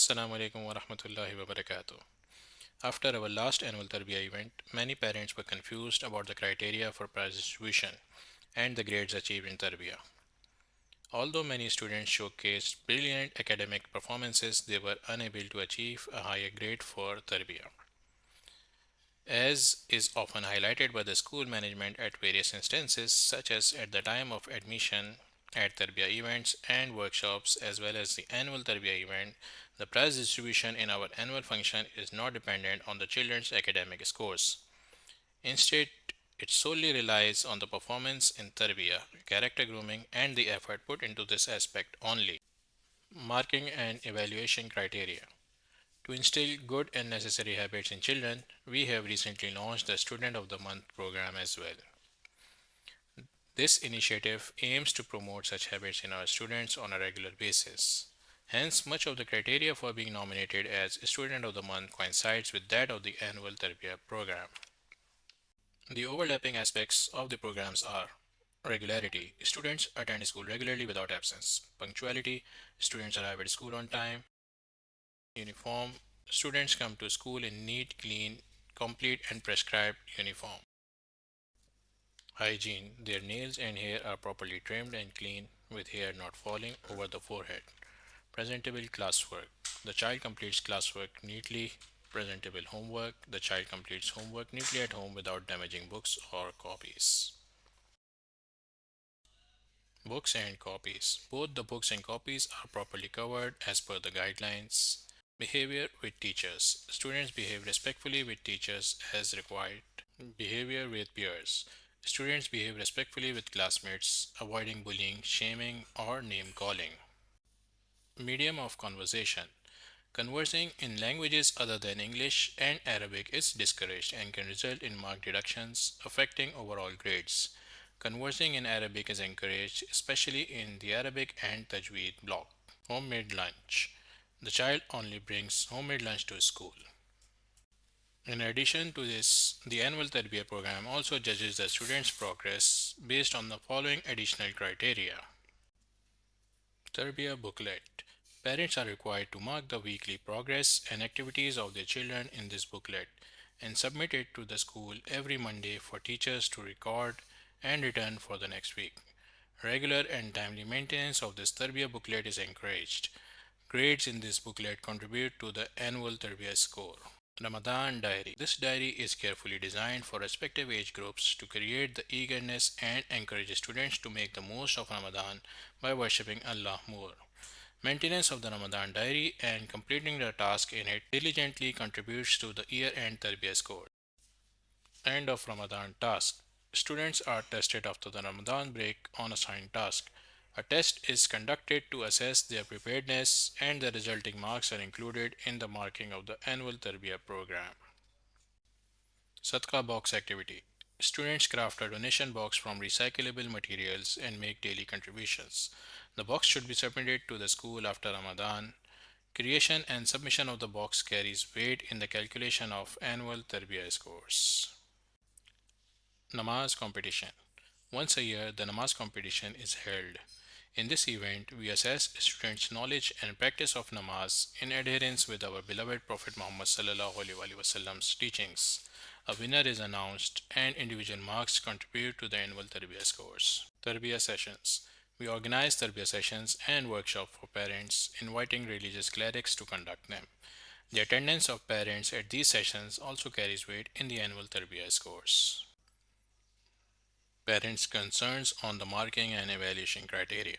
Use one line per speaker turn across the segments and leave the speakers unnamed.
Assalamu alaikum wa rahmatullahi wa barakatuh. After our last annual Tarbiyah event, many parents were confused about the criteria for prize distribution and the grades achieved in Tarbiyah. Although many students showcased brilliant academic performances, they were unable to achieve a higher grade for Tarbiyah. As is often highlighted by the school management at various instances, such as at the time of admission at Tarbiyah events and workshops, as well as the annual Tarbiyah event, the prize distribution in our annual function is not dependent on the children's academic scores. Instead, it solely relies on the performance in Tarbiyah, character grooming, and the effort put into this aspect only. Marking and evaluation criteria. To instill good and necessary habits in children, we have recently launched the Student of the Month program as well. This initiative aims to promote such habits in our students on a regular basis. Hence, much of the criteria for being nominated as Student of the Month coincides with that of the annual Tarbiyah program. The overlapping aspects of the programs are regularity. Students attend school regularly without absence. Punctuality. Students arrive at school on time. Uniform. Students come to school in neat, clean, complete, and prescribed uniform. Hygiene. Their nails and hair are properly trimmed and clean, with hair not falling over the forehead. Presentable classwork. The child completes classwork neatly. Presentable homework. The child completes homework neatly at home without damaging books or copies. Books and copies. Both the books and copies are properly covered as per the guidelines. Behavior with teachers. Students behave respectfully with teachers as required. Behavior with peers. Students behave respectfully with classmates, avoiding bullying, shaming, or name calling. Medium of conversation. Conversing in languages other than English and Arabic is discouraged and can result in mark deductions, affecting overall grades. Conversing in Arabic is encouraged, especially in the Arabic and Tajweed block. Homemade lunch. The child only brings homemade lunch to school. In addition to this, the annual Tarbiyah program also judges the students' progress based on the following additional criteria. Tarbiyah booklet. Parents are required to mark the weekly progress and activities of their children in this booklet and submit it to the school every Monday for teachers to record and return for the next week. Regular and timely maintenance of this Tarbiyah booklet is encouraged. Grades in this booklet contribute to the annual Tarbiyah score. Ramadan Diary. This diary is carefully designed for respective age groups to create the eagerness and encourage students to make the most of Ramadan by worshipping Allah more. Maintenance of the Ramadan diary and completing the task in it diligently contributes to the year end Tarbiyah score. End of Ramadan task. Students are tested after the Ramadan break on assigned task. A test is conducted to assess their preparedness, and the resulting marks are included in the marking of the annual Tarbiyah program. Sadqa box activity. Students craft a donation box from recyclable materials and make daily contributions. The box should be submitted to the school after Ramadan. Creation and submission of the box carries weight in the calculation of annual Tarbiyah scores. Namaz competition. Once a year, the namaz competition is held. In this event, we assess students' knowledge and practice of namaz in adherence with our beloved Prophet Muhammad Wasallam's teachings. A winner is announced, and individual marks contribute to the annual Tarbiyah scores. Tarbiyah sessions. We organize Tarbiyah sessions and workshops for parents, inviting religious clerics to conduct them. The attendance of parents at these sessions also carries weight in the annual Tarbiyah scores. Parents' concerns on the marking and evaluation criteria.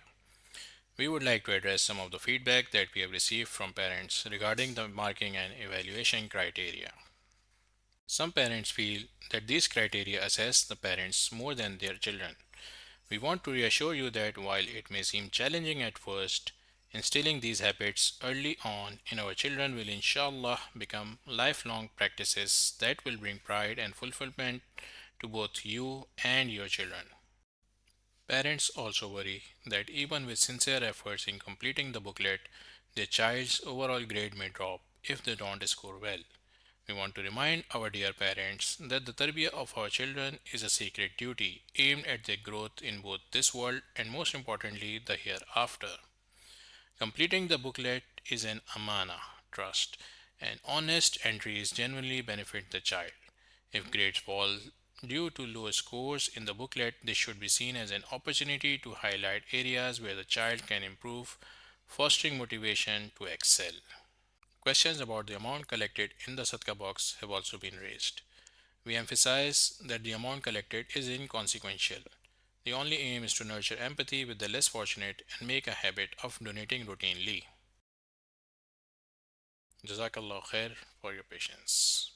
We would like to address some of the feedback that we have received from parents regarding the marking and evaluation criteria. Some parents feel that these criteria assess the parents more than their children. We want to reassure you that while it may seem challenging at first, instilling these habits early on in our children will inshallah become lifelong practices that will bring pride and fulfillment to both you and your children. Parents also worry that even with sincere efforts in completing the booklet, their child's overall grade may drop if they don't score well. We want to remind our dear parents that the tarbiyah of our children is a sacred duty aimed at their growth in both this world and most importantly the hereafter. Completing the booklet is an amana trust, and honest entries genuinely benefit the child. If grades fall due to lower scores in the booklet, this should be seen as an opportunity to highlight areas where the child can improve, fostering motivation to excel. Questions about the amount collected in the Sadka box have also been raised. We emphasize that the amount collected is inconsequential. The only aim is to nurture empathy with the less fortunate and make a habit of donating routinely. Jazakallah khair for your patience.